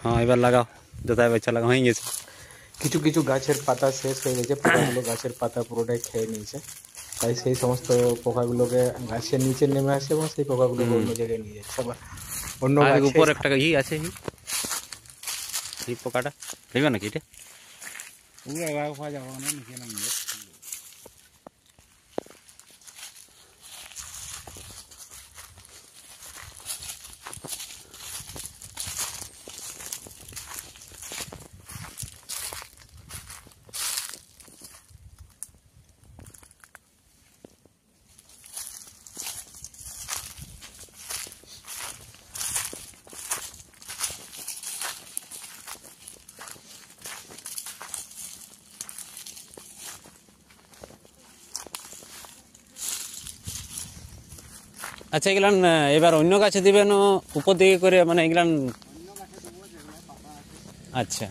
হ্যাঁ এবার লাগাও, যথায় বাচ্চা লাগা হয়ে গেছে। কিছু কিছু গাছের পাতা শেষ হয়ে গেছে, পোকাগুলো গাছের পাতা পুরোটাই খেয়ে নিয়েছে, তাই সেই সমস্ত পোকাগুলোকে গাছের নিচে নেমে আসে এবং সেই পোকাগুলোকে অন্য জায়গায় নিয়ে যাচ্ছে। আবার অন্য আর গাছে উপর একটা ই আছে, এই পোকাটা দেখবে নাকি এটা? আচ্ছা এগুলান এবার অন্য গাছে দিবেন উপর দিকে করে, মানে এগুলান? আচ্ছা।